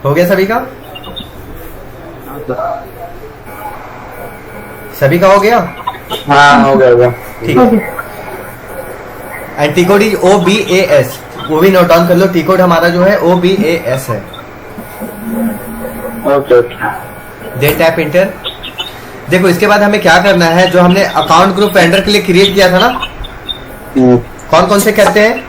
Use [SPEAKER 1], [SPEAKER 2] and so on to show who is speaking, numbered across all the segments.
[SPEAKER 1] हो गया सभी का? सभी का हो गया?
[SPEAKER 2] हाँ हो गया।
[SPEAKER 1] ठीक है। And T code is OBAS, वो भी नोट डाउन कर लो। टी कोड हमारा जो है OBAS है।
[SPEAKER 2] ओके।
[SPEAKER 1] दे टैप इंटर। देखो इसके बाद हमें क्या करना है, जो हमने अकाउंट ग्रुप वेंडर के लिए क्रिएट किया था ना, कौन कौन से करते हैं?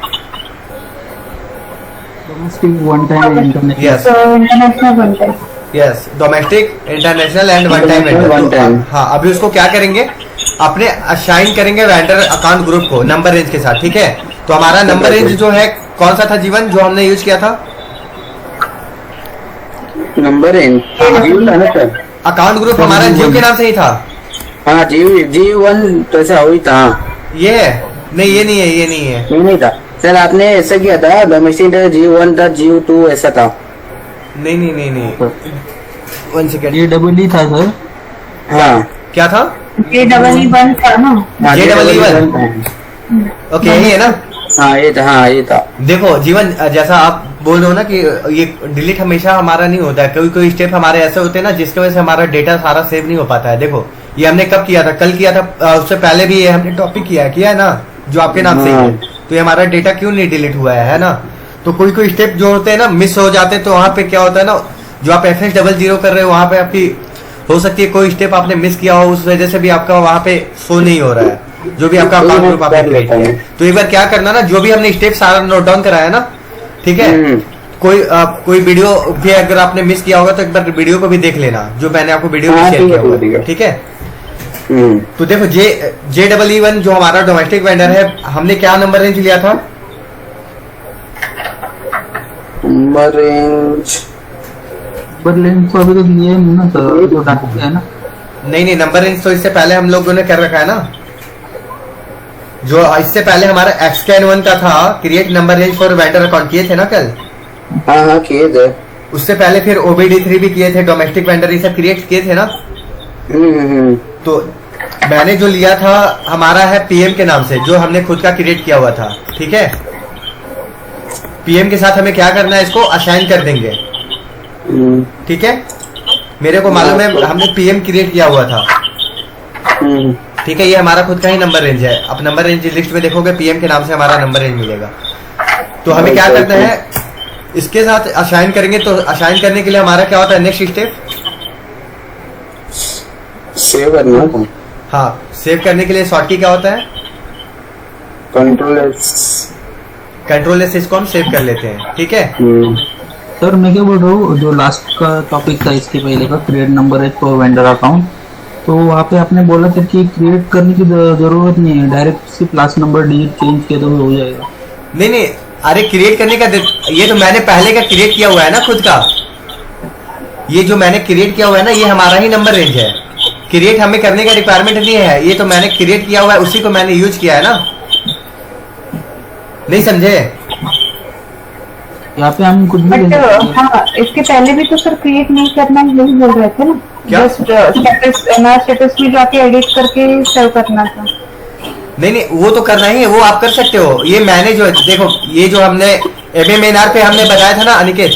[SPEAKER 3] Domestic, one time, international.
[SPEAKER 1] Yes
[SPEAKER 4] international बनता है।
[SPEAKER 1] Yes, domestic, international and one time vendor. हाँ, अभी उसको क्या करेंगे, अपने असाइन करेंगे वेंडर अकाउंट ग्रुप को नंबर रेंज के साथ। ठीक है, तो हमारा नंबर रेंज जो है कौन सा था जीवन, जो हमने यूज किया था?
[SPEAKER 2] नंबर रेंज जीव था ना सर?
[SPEAKER 1] अकाउंट ग्रुप हमारा जीव के नाम से ही था।
[SPEAKER 2] हाँ G1 तो ऐसा हुई था।
[SPEAKER 1] ये है? नहीं, ये नहीं है, ये नहीं है।
[SPEAKER 2] नहीं था सर, आपने ऐसा किया था, डोमेस्टिक G1 था, G2 ऐसा था।
[SPEAKER 1] नहीं नहीं नहीं नहीं, 1 सेकेंड।
[SPEAKER 3] JEE था सर।
[SPEAKER 2] हाँ
[SPEAKER 1] क्या था?
[SPEAKER 4] JEE1 था ना।
[SPEAKER 1] JEE1। ओके, यही है ना?
[SPEAKER 2] हाँ ये था, हाँ ये था।
[SPEAKER 1] देखो जीवन, जैसा आप बोल रहे हो ना कि ये डिलीट हमेशा हमारा नहीं होता है, कोई कोई स्टेप हमारे ऐसे होते हैं ना जिसकी वजह से हमारा डेटा सारा सेव नहीं हो पाता है। देखो ये हमने कब किया था, कल किया था, उससे पहले भी ये हमने टॉपिक किया है ना, जो आपके नाम से ही है। तो ये हमारा डेटा क्यों नहीं डिलीट हुआ है ना? तो कोई कोई स्टेप जो होते हैं ना मिस हो जाते हैं, तो वहां पे क्या होता है ना, जो आप FS00 कर रहे हो वहां पे आपकी हो सकती है कोई स्टेप आपने मिस किया हो, उस वजह से भी आपका वहां पे शो नहीं हो रहा है, जो भी आपका अकाउंट ग्रुप आपने क्रिएट किया है। तो एक बार क्या करना ना, जो भी हमने स्टेप सारा नोट डाउन कराया ना, ठीक है, कोई वीडियो भी अगर आपने मिस किया होगा तो एक बार वीडियो को भी देख लेना, जो मैंने आपको वीडियो में शेयर किया होगा। ठीक है, तो देखो JEE1 जो हमारा डोमेस्टिक वेंडर है, हमने क्या नंबर रेंज लिया था?
[SPEAKER 2] नंबर रेंज
[SPEAKER 3] तो अभी तक लिए नहीं ना सर, जो डाटा है ना।
[SPEAKER 1] नहीं, नंबर रेंज तो इससे पहले हम लोगों ने कर रखा है ना। जो इससे पहले हमारा XCAN1 का था, create number range for vendor account, किए थे ना कल?
[SPEAKER 2] हाँ किए थे।
[SPEAKER 1] उससे पहले फिर OBD3 भी किए थे, डोमेस्टिक वेंडर ये सब क्रिएट किए थे ना। तो मैंने जो लिया था हमारा है PM के नाम से, जो हमने खुद का क्रिएट किया हुआ था। ठीक है, PM के साथ हमें क्या करना है, इसको असाइन कर देंगे। ठीक है, मेरे को मालूम है हमने PM क्रिएट किया हुआ था। ठीक है, ये हमारा खुद का ही नंबर रेंज है। आप नंबर रेंज लिस्ट में देखोगे PM के नाम से हमारा नंबर रेंज मिलेगा। तो हमें क्या करना है, इसके साथ असाइन करेंगे। तो असाइन करने के लिए हमारा क्या होता है, नेक्स्ट स्टेप
[SPEAKER 2] सेव करना।
[SPEAKER 1] हाँ, सेव करने के लिए शॉर्ट की क्या होता है? कंट्रोल एस, इसको हम सेव कर लेते हैं। ठीक है
[SPEAKER 3] सर, मैं क्या बोल रहा हूँ, जो लास्ट का टॉपिक था इसके पहले का, create number range for vendor account, तो वहाँ पे आपने बोला था कि क्रिएट करने की जरूरत नहीं है, डायरेक्ट सिर्फ लास्ट नंबर डिजिट चेंज किया तो हो जाएगा।
[SPEAKER 1] नहीं, अरे क्रिएट करने का ये तो मैंने पहले का क्रिएट किया हुआ है ना खुद का। ये जो मैंने क्रिएट किया हुआ है ना, ये हमारा ही नंबर रेंज है। क्रिएट हमें करने का रिक्वायरमेंट नहीं है, ये तो मैंने क्रिएट किया हुआ है, उसी को मैंने यूज किया है ना। नहीं समझे?
[SPEAKER 3] यहाँ पे हम कुछ भी
[SPEAKER 4] हाँ, इसके पहले भी तो सर क्रिएट नहीं करना नहीं बोल रहे थे ना, जस्ट स्टेटस में जाके एडिट करके सेव करना था।
[SPEAKER 1] नहीं, वो तो करना ही है, वो आप कर सकते हो। ये मैंने जो देखो, ये जो हमने MMNR पे हमने बताया था ना अनिकेत।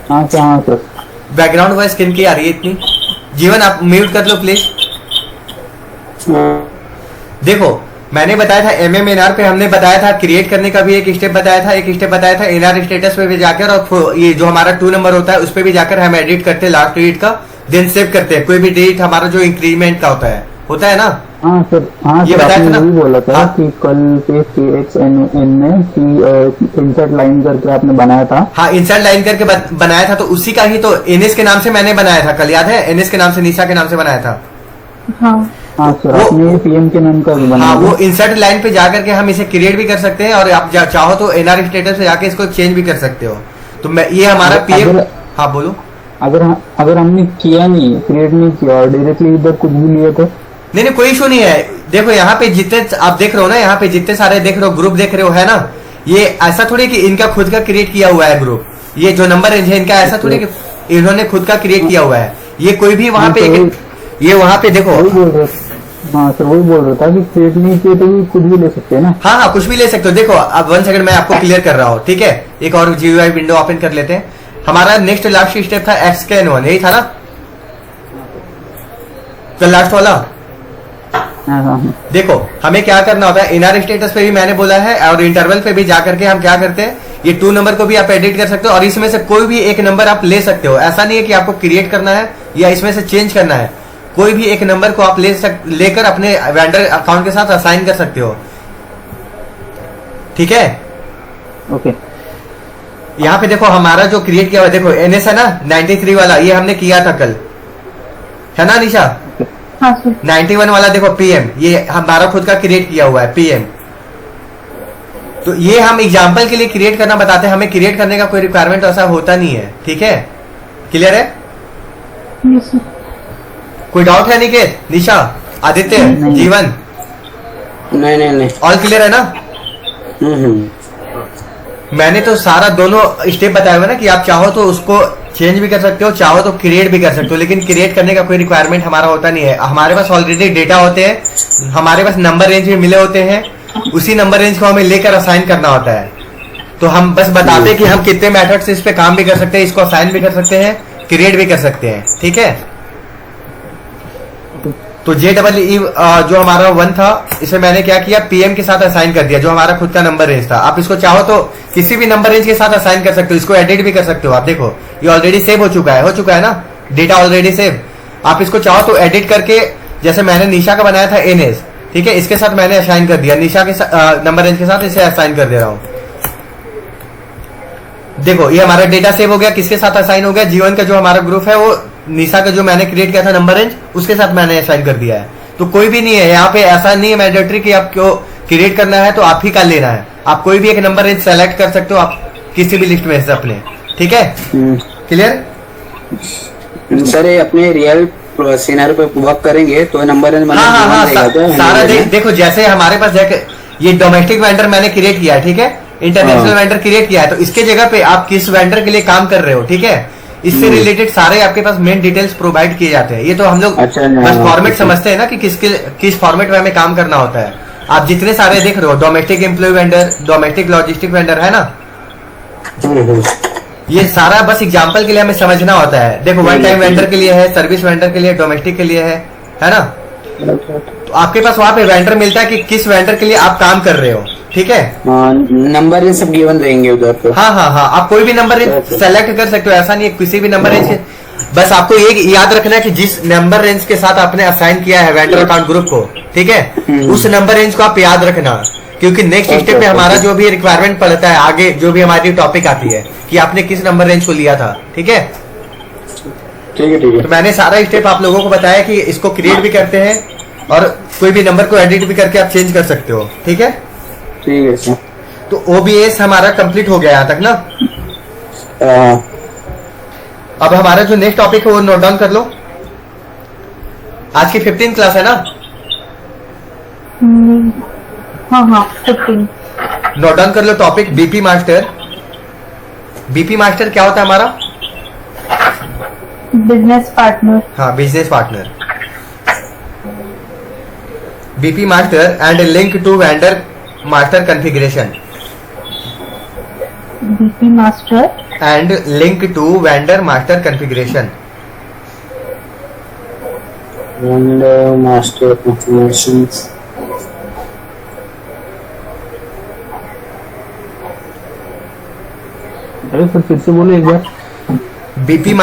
[SPEAKER 3] हाँ सर।
[SPEAKER 1] बैकग्राउंड वॉइस किन की आ रही है इतनी? जीवन आप म्यूट कर लो प्लीज। देखो मैंने बताया था MMNR पे हमने बताया था, क्रिएट करने का भी एक स्टेप बताया था, एक स्टेप बताया था NR स्टेटस पे भी जाकर, और ये जो हमारा 2 नंबर होता है उस पे भी जाकर हम एडिट करते हैं लास्ट डिजिट का, देन सेव करते हैं। कोई भी डिजिट हमारा जो इंक्रीमेंट का होता है ना।
[SPEAKER 3] हाँ सर,
[SPEAKER 1] ये बताया था ना,
[SPEAKER 3] बोला था
[SPEAKER 1] हाँ?
[SPEAKER 3] कि कल पे CXN में कि इंसर्ट लाइन करके आपने बनाया था।
[SPEAKER 1] हाँ, इंसर्ट लाइन करके बनाया था, तो उसी का ही तो NS के नाम से मैंने बनाया था कल, याद है? NS के नाम से, निशा के नाम से बनाया था।
[SPEAKER 4] हाँ
[SPEAKER 3] सर, आपने PM के नाम का भी बनाया।
[SPEAKER 1] हाँ, वो इंसर्ट लाइन पे जाकर के हम इसे क्रिएट भी कर सकते हैं, और आप चाहो तो NR स्टेटस पे जाके इसको चेंज भी कर सकते हो। तो मैं ये हमारा PM। हाँ बोलो।
[SPEAKER 3] अगर हमने किया नहीं, क्रिएट नहीं किया और डायरेक्टली इधर कुछ भी लिए तो
[SPEAKER 1] नहीं, कोई इशू नहीं है। देखो यहाँ पे जितने आप देख रहे हो ना, यहाँ पे जितने सारे देख रहे हो ग्रुप देख रहे हो, है ना, ये ऐसा थोड़ी कि इनका खुद का क्रिएट किया हुआ है ग्रुप। ये जो नंबर रेंज है इनका ऐसा थोड़ी कि इन्होंने खुद का क्रिएट किया हुआ है। ये कोई भी वहाँ पे ये वहाँ पे देखो।
[SPEAKER 3] हाँ सर, वही बोल रहा था कि क्रिएट नहीं किए तो भी कुछ भी ले सकते हैं ना।
[SPEAKER 1] हाँ, कुछ भी ले सकते हो। देखो अब 1 सेकंड मैं आपको क्लियर कर रहा हूँ। ठीक है, एक और GUI विंडो ओपन कर लेते हैं। हमारा नेक्स्ट लास्ट स्टेप था xkn1, यही था ना तो लास्ट वाला।
[SPEAKER 3] हाँ हाँ
[SPEAKER 1] देखो हमें क्या करना होता है, इनर स्टेटस पे भी मैंने बोला है और इंटरवल पे भी जाकर के हम क्या करते हैं, ये 2 नंबर को भी आप एडिट कर सकते हो और इसमें से कोई भी एक नंबर आप ले सकते हो। ऐसा नहीं है कि आपको क्रिएट करना है या इसमें से चेंज करना है, कोई भी एक नंबर को आप लेकर अपने वेंडर अकाउंट के साथ असाइन कर सकते हो। ठीक है,
[SPEAKER 3] ओके।
[SPEAKER 1] यहाँ पे देखो हमारा जो क्रिएट किया हुआ है, देखो एनएस है ना 93 वाला, ये हमने किया था कल, है ना निशा।
[SPEAKER 4] हाँ सर।
[SPEAKER 1] 91 वाला देखो पीएम, ये हमारा खुद का क्रिएट किया हुआ है पीएम। तो ये हम एग्जाम्पल के लिए क्रिएट करना बताते हैं, हमें क्रिएट करने का कोई रिक्वायरमेंट ऐसा होता नहीं है। ठीक है, क्लियर है?
[SPEAKER 4] Yes sir.
[SPEAKER 1] कोई डाउट है निकेत, निशा, आदित्य,
[SPEAKER 3] नहीं।
[SPEAKER 1] जीवन,
[SPEAKER 2] नहीं नहीं नहीं।
[SPEAKER 1] ऑल क्लियर है ना?
[SPEAKER 2] हम्म।
[SPEAKER 1] मैंने तो सारा दोनों स्टेप बताया हुआ ना कि आप चाहो तो उसको चेंज भी कर सकते हो, चाहो तो क्रिएट भी कर सकते हो, लेकिन क्रिएट करने का कोई रिक्वायरमेंट हमारा होता नहीं है। हमारे पास ऑलरेडी डेटा होते हैं, हमारे पास नंबर रेंज भी मिले होते हैं, उसी नंबर रेंज को हमें लेकर असाइन करना होता है। तो हम बस बताते हैं कि हम कितने मेथड से इस पे काम भी कर सकते हैं, इसको असाइन भी कर सकते हैं, क्रिएट भी कर सकते हैं। ठीक है, तो JEE जो हमारा 1 था, इसे मैंने क्या किया, पीएम के साथ असाइन कर दिया, जो हमारा खुद का नंबर रेंज था। आप इसको चाहो तो किसी भी नंबर रेंज के साथ असाइन कर सकते हो, इसको एडिट भी कर सकते हो। आप देखो ये ऑलरेडी सेव हो चुका है ना, डेटा ऑलरेडी सेव। आप इसको चाहो तो एडिट करके, जैसे मैंने निशा का बनाया था एनएस, ठीक है, इसके साथ मैंने असाइन कर दिया, निशा के नंबर रेंज के साथ इसे असाइन कर दे रहा हूं। देखो ये हमारा डेटा सेव हो गया, किसके साथ असाइन हो गया, जीवन का जो हमारा ग्रुप है वो निशा का जो मैंने क्रिएट किया था नंबर रेंज, उसके साथ मैंने असाइन कर दिया है। तो कोई भी नहीं है यहाँ पे, ऐसा नहीं है मैंडेटरी कि आपको क्रिएट करना है तो आप ही का लेना है। आप कोई भी एक नंबर रेंज सेलेक्ट कर सकते हो, आप किसी भी लिस्ट में से अपने। ठीक है, क्लियर?
[SPEAKER 2] सर ये अपने रियल सीनर पे वर्क करेंगे तो नंबर रेंज
[SPEAKER 1] हाँ, सारा देखो जैसे हमारे पास ये डोमेस्टिक वेंडर मैंने क्रिएट किया है, ठीक है, इंटरनेशनल वेंडर क्रिएट किया है, तो इसके जगह पे आप किस वेंडर के लिए काम कर रहे हो, ठीक है, इससे रिलेटेड सारे आपके पास मेन डिटेल्स प्रोवाइड किए जाते हैं। ये तो हम लोग बस फॉर्मेट समझते हैं ना कि किस फॉर्मेट में हमें काम करना होता है। आप जितने सारे देख रहे हो, domestic employ vendor, domestic logistic vendor, है ना, ये सारा बस एग्जांपल के लिए हमें समझना होता है। देखो वन टाइम वेंडर के लिए है, सर्विस वेंडर के लिए, डोमेस्टिक के लिए है ना। तो आपके पास वहां पे वेंडर मिलता है कि किस वेंडर के लिए आप काम कर रहे हो। ठीक है,
[SPEAKER 2] नंबर रेंज सब गिवन रहेंगे उधर पे।
[SPEAKER 1] हाँ, आप कोई भी नंबर रेंज सेलेक्ट कर सकते हो, ऐसा नहीं है किसी भी नंबर रेंज। बस आपको ये याद रखना है कि जिस नंबर रेंज के साथ आपने असाइन किया है वेंडर अकाउंट ग्रुप को, ठीक है, उस नंबर रेंज को आप याद रखना, क्योंकि नेक्स्ट स्टेप पे हमारा जो भी रिक्वायरमेंट पड़ता है, आगे जो भी हमारी टॉपिक आती है कि आपने किस नंबर रेंज को लिया था। ठीक है, तो मैंने सारा स्टेप आप लोगों को बताया कि इसको क्रिएट भी करते हैं और कोई भी नंबर को एडिट भी करके आप चेंज कर सकते हो। ठीक है,
[SPEAKER 2] ठीक है सर।
[SPEAKER 1] तो OBS हमारा कंप्लीट हो गया यहाँ तक ना। अब हमारा जो नेक्स्ट टॉपिक है वो नोट डाउन कर लो। आज की 15 क्लास है ना?
[SPEAKER 4] हाँ 15।
[SPEAKER 1] नोट डाउन कर लो topic BP master. BP master क्या होता है हमारा?
[SPEAKER 4] Business partner.
[SPEAKER 1] हाँ, business partner. BP master and link to vendor master configuration.
[SPEAKER 4] BP master
[SPEAKER 1] and link to vendor master configuration.
[SPEAKER 2] Vendor master configuration.
[SPEAKER 3] अरे सर फिर से बोलो एक बार।
[SPEAKER 1] BP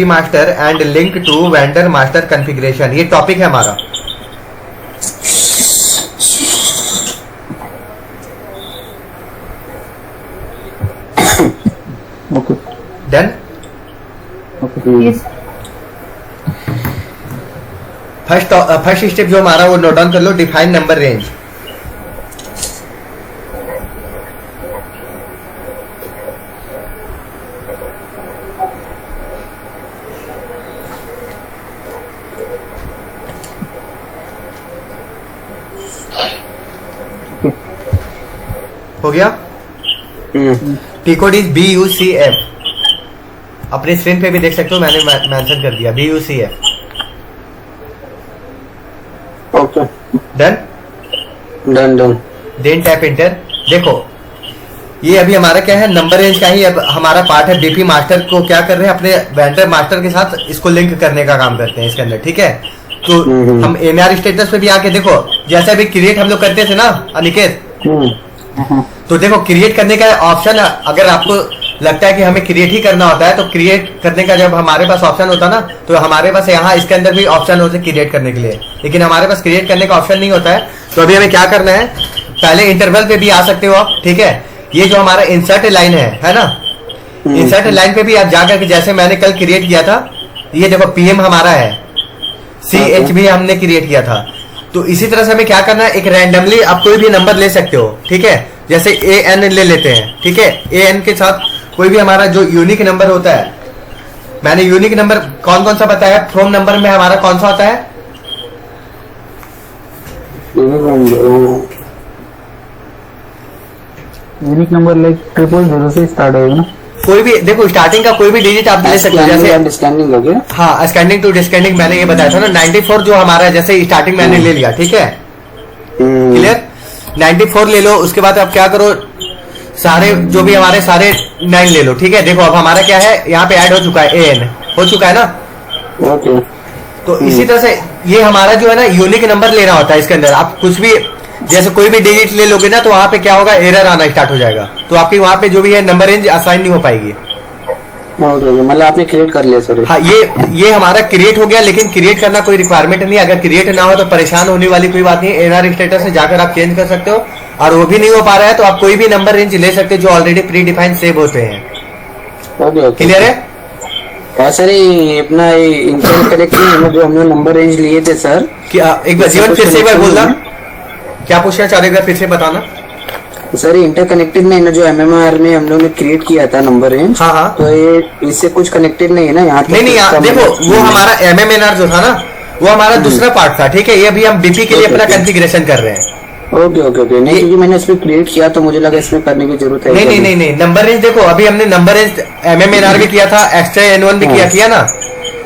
[SPEAKER 1] master and link to vendor master configuration, ये topic है हमारा।
[SPEAKER 3] Okay
[SPEAKER 1] done.
[SPEAKER 3] Okay
[SPEAKER 1] first step जो हमारा वो नोट डाउन कर लो, डिफाइन नंबर रेंज। हो गया? T code is BUCF। अपने स्क्रीन पे भी देख सकते हो, मैंने मेंशन कर दिया BUCF।
[SPEAKER 2] Okay
[SPEAKER 1] done.
[SPEAKER 2] Done.
[SPEAKER 1] Then tap enter. देखो ये अभी हमारा क्या है, नंबर रेंज का ही अब हमारा पार्ट है। बीपी मास्टर को क्या कर रहे हैं, अपने वेंडर मास्टर के साथ इसको लिंक करने का काम करते हैं इसके अंदर, ठीक है। तो हम एनआर स्टेटस पे भी आके देखो, जैसे अभी क्रिएट हम लोग करते थे ना अनिकेत, तो देखो क्रिएट करने का ऑप्शन, अगर आपको लगता है कि हमें क्रिएट ही करना होता है तो क्रिएट करने का जब हमारे पास ऑप्शन होता है ना, तो हमारे पास यहाँ इसके अंदर भी ऑप्शन होते क्रिएट करने के लिए, लेकिन हमारे पास क्रिएट करने का ऑप्शन नहीं होता है। तो अभी हमें क्या करना है, पहले इंटरवल पे भी आ सकते हो आप, ठीक है। ये जो हमारा इंसर्ट लाइन है ना, इंसर्ट लाइन पे भी आप जाकर के, जैसे मैंने कल क्रिएट किया था, ये देखो पीएम हमारा है, CH भी हमने क्रिएट किया था। तो इसी तरह से हमें क्या करना है, एक रैंडमली आप कोई भी नंबर ले सकते हो, ठीक है। जैसे AN ले लेते हैं, ठीक है। AN के साथ कोई भी हमारा जो यूनिक नंबर होता है, मैंने यूनिक नंबर कौन कौन सा बताया, फ्रॉम नंबर में हमारा कौन सा होता है,
[SPEAKER 3] यूनिक नंबर लाइक 000 से स्टार्ट होगा ना।
[SPEAKER 1] कोई भी देखो स्टार्टिंग का कोई भी डिजिट आप ले सकते हो, जैसे
[SPEAKER 2] अंडरस्टैंडिंग हो गया।
[SPEAKER 1] हाँ, स्कैंडिंग टू डिस्कैंडिंग मैंने ये बताया था ना। 94 जो हमारा है, जैसे स्टार्टिंग मैंने ले लिया, ठीक है, क्लियर। 94 ले लो, उसके बाद आप क्या करो, सारे जो भी हमारे सारे 9 ले लो, ठीक है। देखो अब हमारा क्या है, यहाँ पे ऐड हो चुका है, AN हो चुका है ना।
[SPEAKER 2] ओके।
[SPEAKER 1] तो इसी तरह से ये हमारा जो है ना यूनिक नंबर लेना होता है इसके अंदर। आप कुछ भी जैसे कोई भी डिजिट ले लोगे ना, तो वहां पे क्या होगा, एरर आना स्टार्ट हो जाएगा, तो आपकी वहां पे जो भी है नंबर रेंज असाइन नहीं हो पाएगी।
[SPEAKER 2] मतलब आपने क्रिएट कर लिया सर।
[SPEAKER 1] हाँ, ये हमारा क्रिएट हो गया, लेकिन क्रिएट करना कोई रिक्वायरमेंट नहीं। अगर क्रिएट ना हो तो परेशान होने वाली कोई बात नहीं। एनआर स्टेटस से जाकर आप चेंज कर सकते हो, और वो भी नहीं हो पा रहा है तो आप कोई भी नंबर रेंज ले सकते हो जो ऑलरेडी प्री डिफाइंड सेव होते हैं।
[SPEAKER 2] ओके,
[SPEAKER 1] क्लियर है।
[SPEAKER 2] हाँ सर, ये अपना इंटर कनेक्ट में जो हमने नंबर रेंज लिए थे सर,
[SPEAKER 1] एक बार जीवन फिर से एक बार बोलना, क्या पूछना चाह रहे, फिर से बताना।
[SPEAKER 2] सर इंटरकनेक्टेड में ना, जो एमएमआर में हम लोग ने क्रिएट किया था नंबर रेंज,
[SPEAKER 1] हाँ हाँ,
[SPEAKER 2] तो ये इससे कुछ कनेक्टेड नहीं है ना यहाँ?
[SPEAKER 1] नहीं नहीं, देखो वो हमारा MMNR जो था ना, वो हमारा दूसरा पार्ट था, ठीक है। ये अभी हम बीपी के लिए अपना कॉन्फ़िगरेशन कर रहे हैं।
[SPEAKER 2] Okay okay okay. नहीं, क्योंकि मैंने इसमें क्रिएट किया तो मुझे लगा इसमें करने की जरूरत है।
[SPEAKER 1] नहीं नहीं नहीं, नंबर रेंज देखो, अभी हमने नंबर रेंज MMNR भी किया था, एक्स्ट्रा N1 भी किया ना।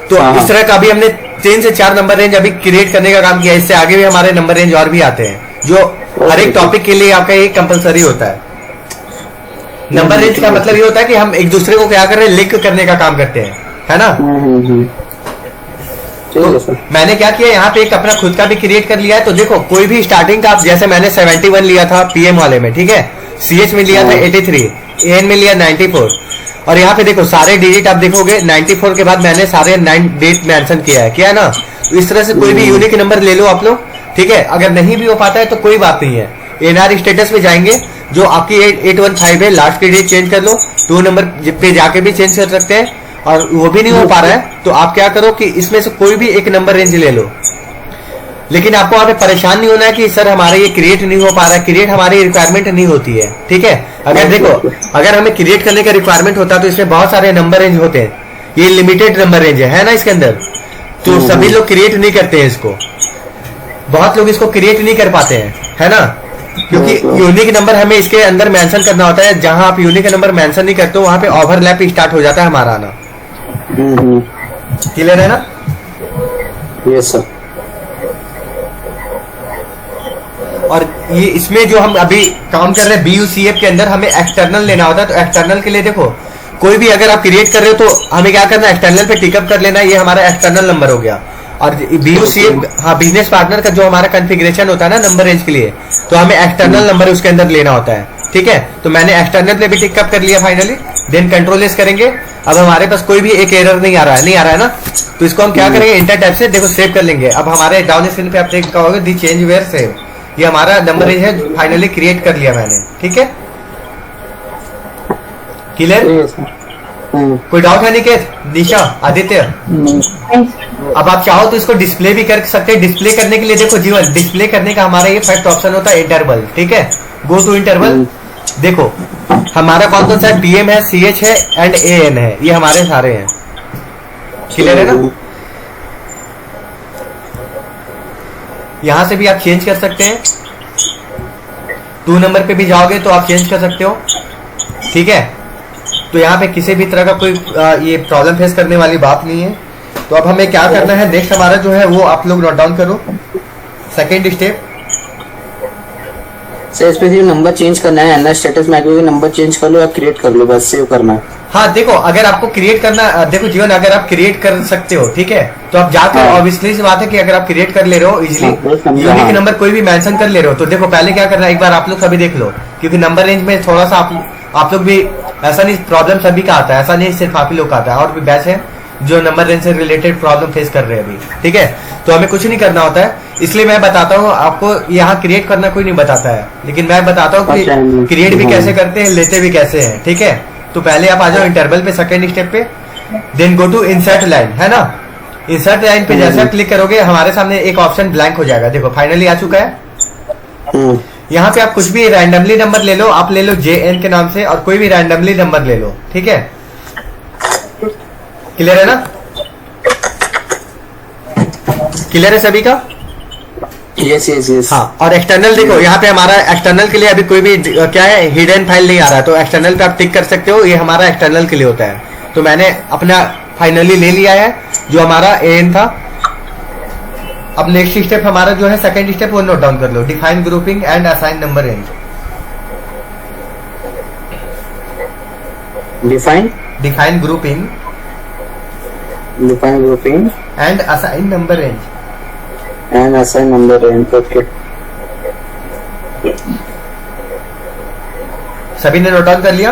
[SPEAKER 1] तो इस तरह का अभी हमने 3 से 4 नंबर रेंज अभी क्रिएट करने का काम किया। इससे आगे भी हमारे नंबर रेंज और भी आते हैं, जो हर एक टॉपिक के लिए आपका ये कंपलसरी होता है। नंबर रेंज का मतलब ये होता है कि हम एक दूसरे को क्या कर रहे हैं, लिंक करने का काम करते हैं, है ना। तो मैंने क्या किया, यहाँ पे एक अपना खुद का भी क्रिएट कर लिया है। तो देखो कोई भी स्टार्टिंग का, जैसे मैंने 71 लिया था PM वाले में, ठीक है। CH में लिया था 83, AN में लिया 94, और यहाँ पे देखो सारे डिजिट आप देखोगे 94 के बाद मैंने सारे 9 डेट मेंशन किया है ना। तो इस तरह से कोई भी यूनिक नंबर ले लो आप लोग, ठीक है। अगर नहीं भी हो पाता है तो कोई बात नहीं है, एनआर स्टेटस में जाएंगे, जो आपकी 815 है लास्ट के डिजिट चेंज कर लो, 2 नंबर पे जाके भी चेंज कर सकते हैं। और वो भी नहीं हो पा रहा है तो आप क्या करो कि इसमें से कोई भी एक नंबर रेंज ले लो, लेकिन आपको वहां पे परेशान नहीं होना है कि सर हमारा ये क्रिएट नहीं हो पा रहा है। क्रिएट हमारी रिक्वायरमेंट नहीं होती है, ठीक है। अगर देखो, अगर हमें क्रिएट करने का रिक्वायरमेंट होता है तो इसमें बहुत सारे नंबर रेंज होते हैं, ये लिमिटेड नंबर रेंज है ना इसके अंदर। तो सभी लोग क्रिएट नहीं करते हैं इसको, बहुत लोग इसको क्रिएट नहीं कर पाते हैं, है ना, क्योंकि यूनिक नंबर हमें इसके अंदर मेंशन करना होता है। जहां आप यूनिक नंबर मेंशन नहीं करते हो वहां पे ओवरलैप स्टार्ट हो जाता है हमारा आना। क्लियर है ना?
[SPEAKER 2] Yes sir.
[SPEAKER 1] और ये इसमें जो हम अभी काम कर रहे हैं BUCF के अंदर, हमें एक्सटर्नल लेना होता है। तो एक्सटर्नल के लिए देखो, कोई भी अगर आप क्रिएट कर रहे हो तो हमें क्या करना है, एक्सटर्नल पे टिकअप कर लेना। ये हमारा एक्सटर्नल नंबर हो गया। और BUCF, हाँ, बिजनेस पार्टनर का जो हमारा कॉन्फ़िगरेशन होता है ना नंबर रेंज के लिए, तो हमें एक्सटर्नल नंबर उसके अंदर लेना होता है, ठीक है। तो मैंने एक्सटर्नल पे भी टिकअप कर लिया फाइनली। देन कंट्रोल एस करेंगे। अब हमारे पास कोई भी एक एरर नहीं आ रहा है ना, तो इसको हम क्या करेंगे, इंटर टैब से देखो सेव कर लेंगे। अब हमारे डाउन स्क्रीन पे आप देख पाओगे दी चेंज वेयर सेव, ये हमारा नंबर रेंज है, फाइनली क्रिएट कर लिया मैंने, ठीक है। क्लियर? कोई डाउट है निकेत, निशा, आदित्य? अब आप चाहो तो इसको डिस्प्ले भी कर सकते हैं। डिस्प्ले करने के लिए देखो जीवन, डिस्प्ले करने का हमारा ये फर्स्ट ऑप्शन होता है इंटरवल, ठीक है। Go to interval. देखो हमारा कौन सा PM है, CH है एंड AN है, ये हमारे सारे हैं। क्लियर है ना? यहां से भी आप चेंज कर सकते हैं। 2 नंबर पे भी जाओगे तो आप चेंज कर सकते हो, ठीक है। तो यहाँ पे किसी भी तरह का कोई ये प्रॉब्लम फेस करने वाली बात नहीं है। तो अब हमें क्या करना है, नेक्स्ट हमारा जो है वो आप लोग नोट डाउन करो। सेकेंड स्टेप,
[SPEAKER 2] सर इस पे सिर्फ नंबर चेंज करना है, एनआर स्टेटस में आके नंबर चेंज कर लो या क्रिएट कर लो, बस सेव करना है।
[SPEAKER 1] हाँ देखो, अगर आपको क्रिएट करना, देखो जीवन, अगर आप क्रिएट कर सकते हो, ठीक है, तो आप जाकर
[SPEAKER 2] हाँ।
[SPEAKER 1] ऑब्वियसली सी बात है कि अगर आप क्रिएट कर ले रहे हो
[SPEAKER 2] हाँ,
[SPEAKER 1] इजिली,
[SPEAKER 2] वो समझा,
[SPEAKER 1] यूनिक
[SPEAKER 2] हाँ।
[SPEAKER 1] नंबर कोई भी मेंशन कर ले रहे हो, तो देखो पहले क्या करना है, एक बार आप लोग सभी देख लो, क्योंकि नंबर रेंज में थोड़ा सा आप लोग भी, ऐसा नहीं, प्रॉब्लम सभी का आता है, ऐसा नहीं सिर्फ आप ही लोग का आता है, और भी बैच है जो नंबर रेंज से रिलेटेड प्रॉब्लम फेस कर रहे हैं अभी, ठीक है। तो हमें कुछ नहीं करना होता है, इसलिए मैं बताता हूँ आपको, यहाँ क्रिएट करना कोई नहीं बताता है, लेकिन मैं बताता हूँ
[SPEAKER 2] अच्छा,
[SPEAKER 1] कि क्रिएट भी
[SPEAKER 2] हाँ।
[SPEAKER 1] कैसे करते हैं, लेते भी कैसे हैं, ठीक है। तो पहले आप आ जाओ इंटरवल पे, सेकंड स्टेप पे, then go to insert line, है ना। इंसर्ट लाइन पे जैसे आप क्लिक करोगे, हमारे सामने एक ऑप्शन ब्लैंक हो जाएगा, देखो फाइनली आ चुका है। यहाँ पे आप कुछ भी रैंडमली नंबर ले लो, आप ले लो JN के नाम से, और कोई भी रैंडमली नंबर ले लो, ठीक है। क्लियर है ना, क्लियर है सभी का?
[SPEAKER 2] Yes yes yes.
[SPEAKER 1] हाँ, और एक्सटर्नल देखो, यहाँ पे हमारा एक्सटर्नल के लिए अभी कोई भी क्या है, हिडन फाइल नहीं आ रहा है, तो एक्सटर्नल पे आप टिक कर सकते हो, ये हमारा एक्सटर्नल के लिए होता है। तो मैंने अपना फाइनली ले लिया है जो हमारा AN था। अब नेक्स्ट स्टेप हमारा जो है सेकंड स्टेप, वो नोट डाउन कर लो, define grouping and assign number range. Define grouping and assign number range.
[SPEAKER 2] And assign number range, okay.
[SPEAKER 1] सभी ने नोट डाउन कर लिया?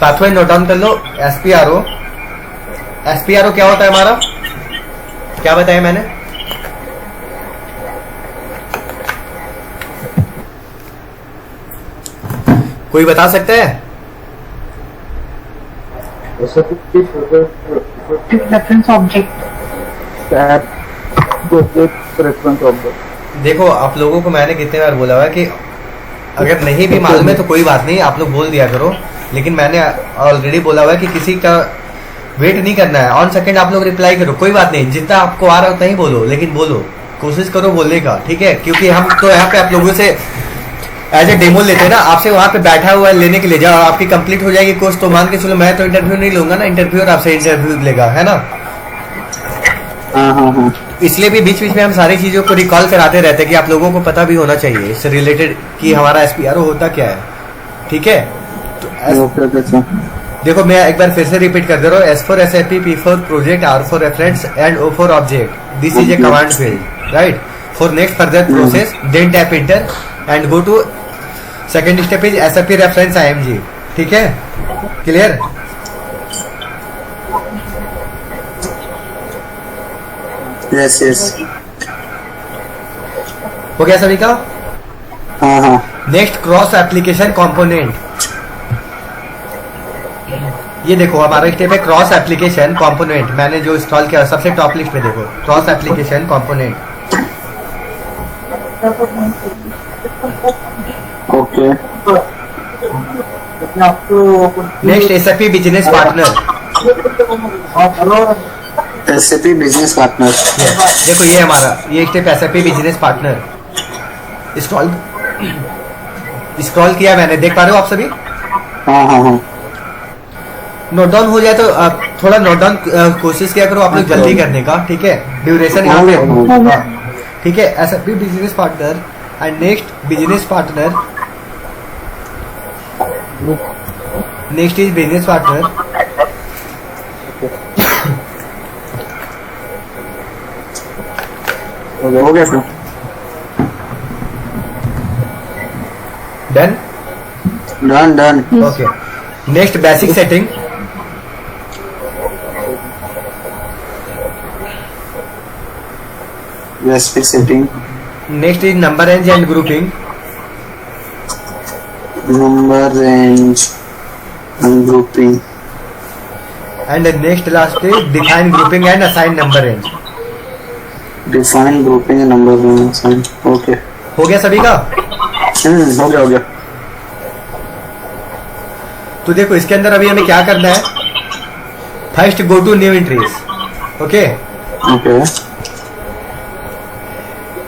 [SPEAKER 1] पाथवे नोट डाउन कर लो। SPRO क्या होता है हमारा, क्या बताया मैंने? कोई बता सकता है?
[SPEAKER 4] Reference object.
[SPEAKER 1] देखो आप लोगों को मैंने कितने बार बोला हुआ है कि अगर नहीं भी मालूम है तो कोई बात नहीं, आप लोग बोल दिया करो, लेकिन मैंने ऑलरेडी बोला हुआ है कि किसी का वेट नहीं करना है, ऑन सेकंड आप लोग रिप्लाई करो, कोई बात नहीं, जितना आपको आ रहा है उतना ही बोलो, लेकिन बोलो, कोशिश करो बोलने का, ठीक है। क्योंकि हम तो यहाँ पे आप लोगों से एज ए डेमो लेते हैं ना, आपसे वहाँ पे बैठा हुआ है लेने के लिए, जब आपकी कंप्लीट हो जाएगी कोर्स तो मान के चलो मैं तो इंटरव्यू नहीं लूंगा ना, इंटरव्यूअर आपसे इंटरव्यू लेगा, है ना।
[SPEAKER 2] हाँ।
[SPEAKER 1] इसलिए भी बीच बीच में हम सारी चीजों को रिकॉल कराते रहते हैं कि आप लोगों को पता भी होना चाहिए इससे रिलेटेड कि हमारा SPRO होता क्या है, ठीक है। तो देखो मैं एक बार फिर से रिपीट कर दे रहा हूँ, S for SAP, P for project, R for reference and O for object. This is a command field, right? For next further process, then tap enter and go to second step is SAP reference IMG, ठीक है, clear?
[SPEAKER 2] Yes yes.
[SPEAKER 1] हो गया सभी का?
[SPEAKER 2] हाँ।
[SPEAKER 1] Next cross application component, ये देखो हमारा स्टेप है क्रॉस एप्लीकेशन कंपोनेंट। मैंने जो इंस्टॉल किया सबसे टॉप लिस्ट पे देखो, cross application component.
[SPEAKER 2] Okay.
[SPEAKER 1] Next SAP business partner.
[SPEAKER 2] SAP business partner,
[SPEAKER 1] देखो ये हमारा ये step SAP business partner install किया मैंने, देख पा रहे हो आप सभी?
[SPEAKER 2] हाँ।
[SPEAKER 1] नोट डाउन हो जाए तो आप थोड़ा नोट डाउन कोशिश किया करो आप लोग जल्दी करने का, ठीक है। ड्यूरेशन यहाँ पे, हाँ, ठीक है। SAP business partner and next business partner, next is business partner.
[SPEAKER 2] हो गया sir. Done.
[SPEAKER 1] Okay, next basic setting.
[SPEAKER 2] Basic setting.
[SPEAKER 1] Next is number range and grouping.
[SPEAKER 2] Number range and grouping.
[SPEAKER 1] And next last is define grouping and assign number range.
[SPEAKER 2] Define grouping and number range, okay.
[SPEAKER 1] हो गया सभी का?
[SPEAKER 2] हो गया।
[SPEAKER 1] तो देखो इसके अंदर अभी हमें क्या करना है, first go to new entries, okay,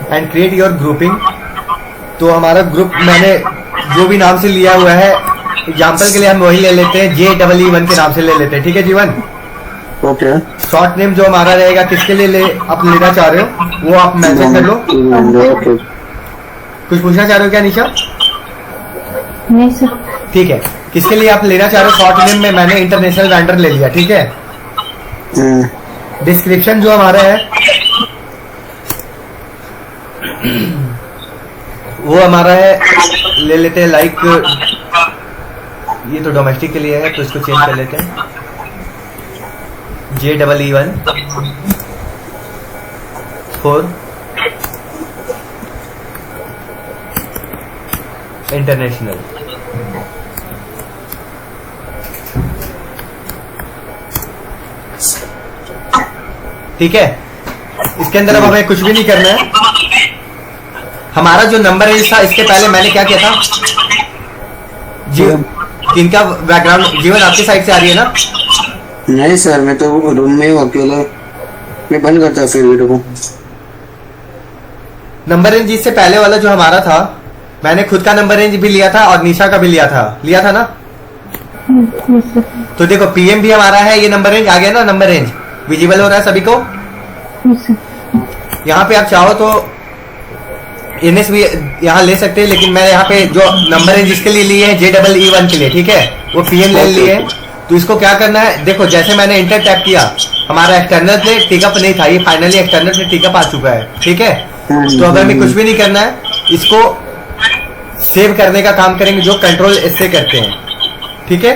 [SPEAKER 1] and create your grouping. तो हमारा ग्रुप मैंने जो भी नाम से लिया हुआ है, एग्जाम्पल के लिए हम वही ले लेते हैं, JEE1 के नाम से ले लेते हैं, ठीक है जीवन।
[SPEAKER 2] ओके
[SPEAKER 1] शॉर्ट नेम जो हमारा रहेगा किसके लिए आप लेना चाह रहे हो वो आप मैसेज कर लो।
[SPEAKER 2] ओके
[SPEAKER 1] कुछ पूछना चाह रहे हो क्या निशा?
[SPEAKER 4] नहीं सर।
[SPEAKER 1] ठीक है, किसके लिए आप लेना चाह रहे हो? शॉर्ट नेम में मैंने इंटरनेशनल वेंडर ले लिया, ठीक है। डिस्क्रिप्शन जो हमारा है वो हमारा है, ले लेते हैं लाइक, ये तो डोमेस्टिक के लिए है तो इसको चेंज कर लेते हैं, JEE1 4 इंटरनेशनल। ठीक है, इसके अंदर अब हमें कुछ भी नहीं करना है। हमारा जो नंबर है था, इसके पहले मैंने क्या किया था, किनका बैकग्राउंड, जीवन आपकी साइड से आ रही है ना?
[SPEAKER 2] नहीं सर, मैं तो रूम में हूँ अकेले, मैं बंद करता फिर वीडियो को।
[SPEAKER 1] नंबर रेंज इससे पहले वाला जो हमारा था, मैंने खुद का नंबर रेंज भी लिया था और निशा का भी लिया था ना? तो देखो PM भी हमारा है, ये नंबर रेंज आ गया ना, नंबर रेंज विजिबल हो रहा है सभी को। यहाँ पे आप चाहो तो NS भी यहाँ ले सकते हैं, लेकिन मैं यहाँ पे जो नंबर रेंज जिसके लिए लिए है JEE1 के लिए, ठीक है, वो PM ले लिए है। तो इसको क्या करना है, देखो जैसे मैंने इंटर टैप किया, हमारा एक्सटर्नल से टिकअप नहीं था, ये फाइनली एक्सटर्नल से टिकअप आ चुका है, ठीक है। तो अब हमें कुछ भी नहीं करना है, इसको सेव करने का काम करेंगे जो कंट्रोल इससे करते हैं, ठीक है।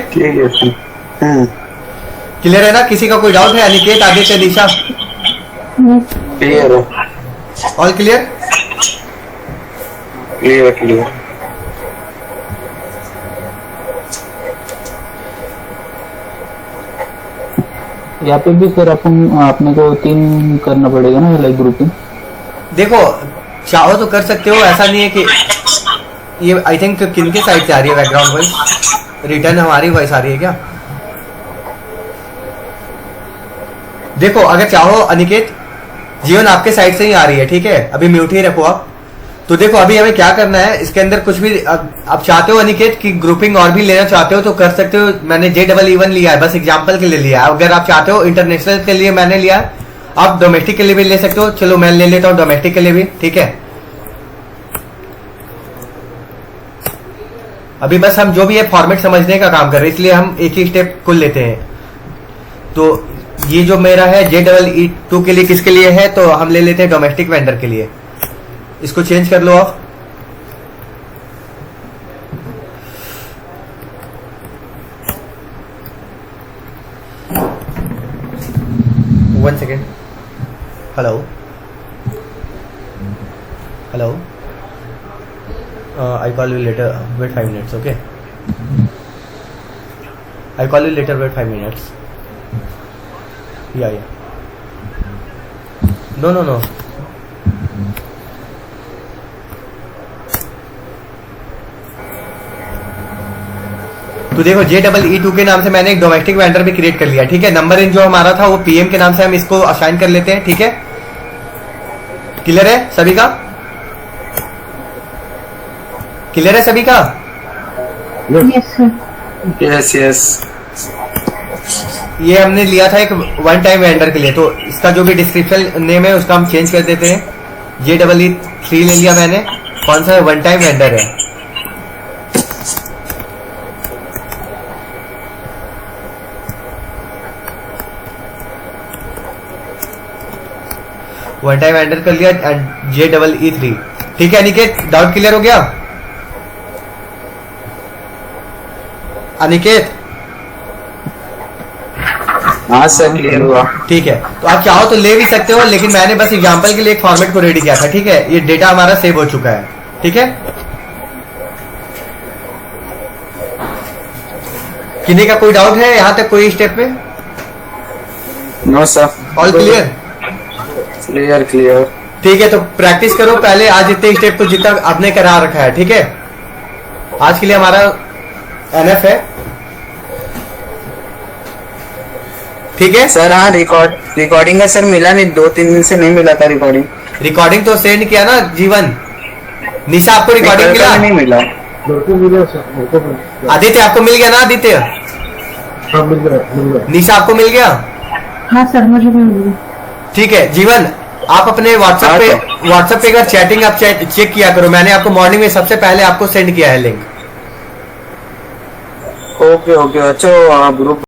[SPEAKER 1] क्लियर है ना? किसी का कोई डाउट है? अनिकेत, आदित्य, निशा,
[SPEAKER 2] क्लियर है?
[SPEAKER 1] All clear?
[SPEAKER 2] Clear clear.
[SPEAKER 3] यहाँ पे भी सर अपने को 3 करना पड़ेगा ना, लाइक ग्रुपिंग।
[SPEAKER 1] देखो चाहो तो कर सकते हो, ऐसा नहीं है कि ये आई थिंक किनके साइड से आ रही है बैकग्राउंड वॉइस, रिटर्न हमारी वॉइस आ रही है क्या? देखो अगर चाहो अनिकेत, जीवन आपके साइड से ही आ रही है, ठीक है, अभी म्यूट ही रखो आप। तो देखो अभी हमें क्या करना है, इसके अंदर कुछ भी आप चाहते हो अनिकेत कि ग्रुपिंग और भी लेना चाहते हो तो कर सकते हो। मैंने JEE1 लिया है, बस एग्जांपल के लिए लिया है। अगर आप चाहते हो इंटरनेशनल के लिए मैंने लिया है, आप डोमेस्टिक के लिए भी ले सकते हो। चलो मैं ले लेता हूँ डोमेस्टिक के लिए भी, ठीक है। अभी बस हम जो भी है फॉर्मेट समझने का काम कर रहे हैं, इसलिए हम एक ही स्टेप को लेते हैं। तो ये जो मेरा है JEE2 के लिए किसके लिए है, तो हम ले लेते हैं डोमेस्टिक वेंडर के लिए। इसको चेंज कर लो आप। One second, hello hello, I call you later, wait 5 minutes, okay, I call you later, wait 5 minutes, या नो नो नो। तो देखो JEE2 के नाम से मैंने एक डोमेस्टिक वेंडर भी क्रिएट कर लिया, ठीक है। नंबर रेंज जो हमारा था वो PM के नाम से हम इसको असाइन कर लेते हैं, ठीक है। क्लियर है सभी का? क्लियर है सभी का?
[SPEAKER 2] Yes yes.
[SPEAKER 1] ये हमने लिया था एक वन टाइम वेंडर के लिए, तो इसका जो भी डिस्क्रिप्शन नेम है उसका हम चेंज कर देते हैं। JEE3 ले लिया मैंने, कौन सा है, वन टाइम वेंडर है। वन टाइम एंटर कर लिया एंड JEE3, ठीक है। अनिकेत डाउट क्लियर हो गया? अनिकेत
[SPEAKER 2] हाँ सर क्लियर हुआ।
[SPEAKER 1] ठीक है, तो आप चाहो तो ले भी सकते हो, लेकिन मैंने बस एग्जांपल के लिए एक फॉर्मेट को रेडी किया था, ठीक है। ये डेटा हमारा सेव हो चुका है, ठीक है। किसी का कोई डाउट है यहाँ तक कोई स्टेप पे?
[SPEAKER 2] No sir,
[SPEAKER 1] all clear?
[SPEAKER 2] Clear clear.
[SPEAKER 1] ठीक है, तो प्रैक्टिस करो पहले आज इतने स्टेप को जितना आपने करा रखा है, ठीक है। आज के लिए हमारा एनएफ है, ठीक है
[SPEAKER 2] सर। हाँ रिकॉर्डिंग का सर मिला नहीं, 2-3 दिन से नहीं मिला था रिकॉर्डिंग।
[SPEAKER 1] रिकॉर्डिंग तो सेंड किया ना जीवन। निशा आपको रिकॉर्डिंग मिला?
[SPEAKER 2] नहीं मिला।
[SPEAKER 1] आदित्य आपको मिल गया ना? आदित्य, निशा आपको मिल गया?
[SPEAKER 4] हाँ सर मुझे भी मिली।
[SPEAKER 1] ठीक है जीवन, आप अपने व्हाट्सएप पे अगर चैटिंग आप चेक किया करो, मैंने आपको मॉर्निंग में सबसे पहले आपको सेंड किया है लिंक।
[SPEAKER 2] ओके ओके, अच्छा ग्रुप